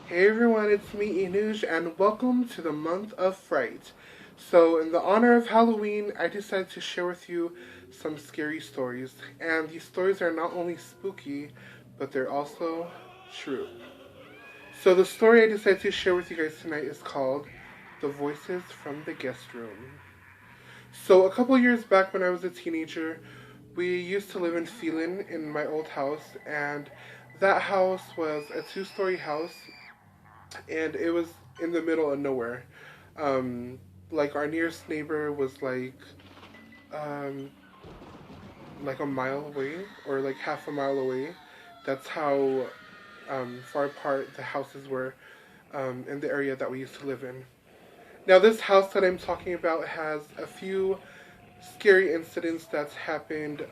Hey everyone, it's me Inuj, and welcome to the month of fright. So, in the honor of Halloween, I decided to share with you some scary stories. And these stories are not only spooky, but they're also true. So, the story I decided to share with you guys tonight is called The Voices from the Guest Room. So, a couple years back when I was a teenager, we used to live in Phelan in my old house, and that house was a two-story house and it was in the middle of nowhere. Um, like our nearest neighbor was um, like a mile away or like half a mile away. That's how far apart the houses were in the area that we used to live in. Now, this house that I'm talking about has a few scary incidents that's happened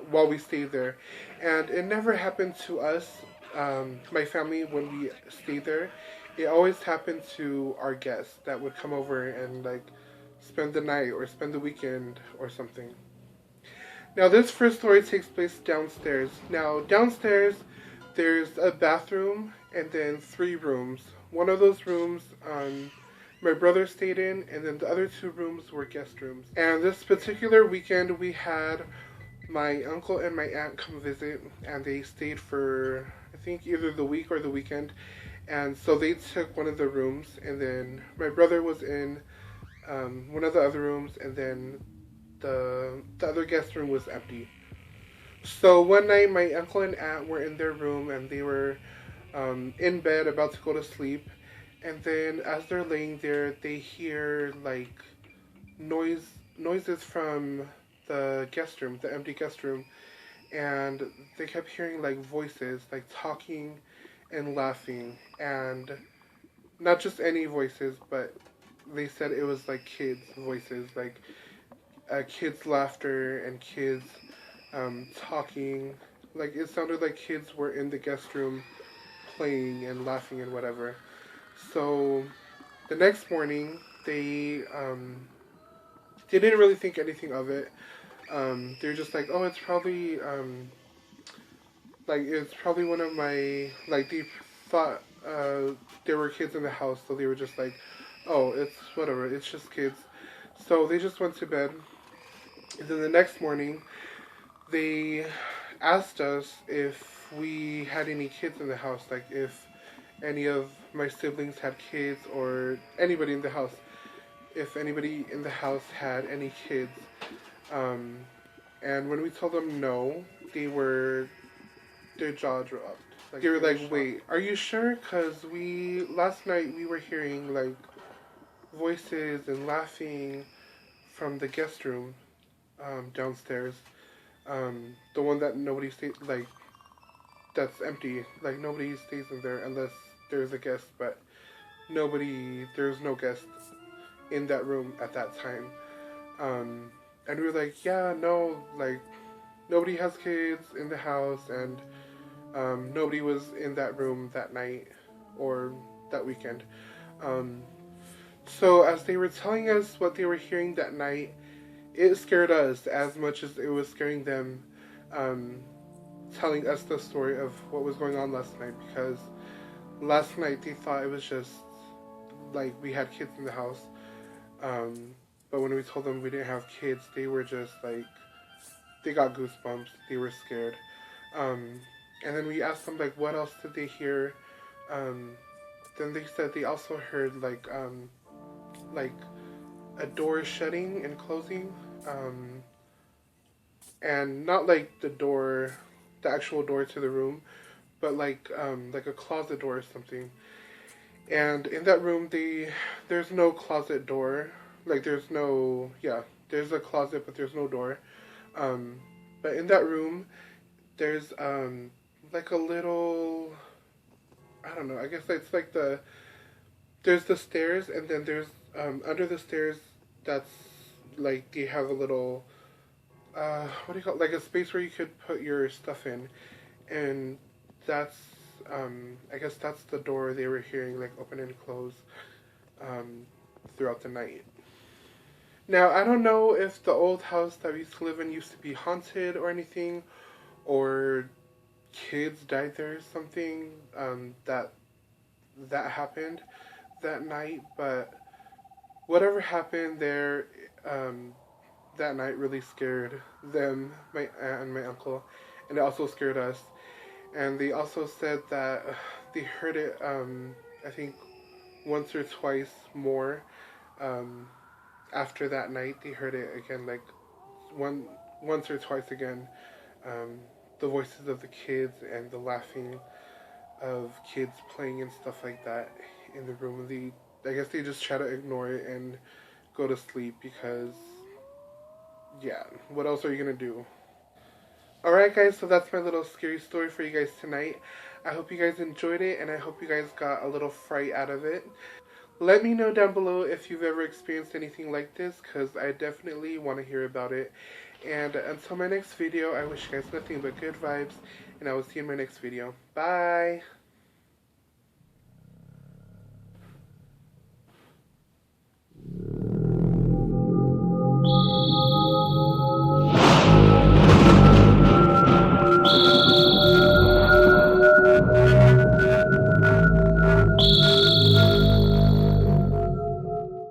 while we stayed there, and it never happened to us, my family, when we stayed there. It always happened to our guests that would come over and like spend the night or spend the weekend or something. Now, this first story takes place downstairs. Now, downstairs, there's a bathroom and then three rooms. One of those rooms, my brother stayed in, and then the other two rooms were guest rooms. And this particular weekend, we had my uncle and my aunt come visit, and they stayed for I think either the week or the weekend. And so they took one of the rooms, and then my brother was in one of the other rooms, and then the other guest room was empty. So one night, my uncle and aunt were in their room, and they were in bed about to go to sleep. And then as they're laying there, they hear like noises from the guest room, the empty guest room, and they kept hearing like voices, like talking and laughing, and not just any voices, but they said it was like kids' voices, like kids' laughter and kids talking. Like it sounded like kids were in the guest room playing and laughing and whatever. So the next morning, they didn't really think anything of it. They're just like, oh, it's probably it's probably one of my like they thought there were kids in the house, so they were just like, oh, it's whatever, it's just kids. So they just went to bed. And then the next morning, they asked us if we had any kids in the house, like if any of my siblings had kids or anybody in the house, if anybody in the house had any kids. Um, and when we told them no, they were their jaw dropped. Like they were like, "Wait, are you sure? Cause we last night we were hearing like voices and laughing from the guest room downstairs. The one that nobody stayed like that's empty. Like nobody stays in there unless there's a guest, but there's no guest in that room at that time." And we were like, "Yeah, no, like nobody has kids in the house, and nobody was in that room that night or that weekend." Um, so as they were telling us what they were hearing that night, it scared us as much as it was scaring them, um, telling us the story of what was going on last night, because last night they thought it was just like we had kids in the house. Um, but when we told them we didn't have kids, they were just like, they got goosebumps. They were scared. Um, and then we asked them like, what else did they hear? Um, then they said they also heard like a door shutting and closing, and not like the actual door to the room, but like a closet door or something. And in that room, there's no closet door. Like there's a closet, but there's no door. Um, but in that room, there's like a little, I don't know. I guess it's like there's the stairs, and then there's under the stairs. That's like you have a little what do you call it? Like a space where you could put your stuff in, and that's I guess that's the door they were hearing like open and close um, throughout the night. Now I don't know if the old house that we used to live in used to be haunted or anything, or kids died there or something. That happened that night, but whatever happened there, um, that night really scared them, my aunt and my uncle, and it also scared us. And they also said that they heard it, I think, once or twice more. Um, After that night, they heard it again, like one once or twice again. Um, the voices of the kids and the laughing of kids playing and stuff like that in the room. I guess they just try to ignore it and go to sleep because, yeah, what else are you gonna do? Alright, guys, so that's my little scary story for you guys tonight. I hope you guys enjoyed it and I hope you guys got a little fright out of it. Let me know down below if you've ever experienced anything like this because I definitely want to hear about it. And until my next video, I wish you guys nothing but good vibes and I will see you in my next video. Bye!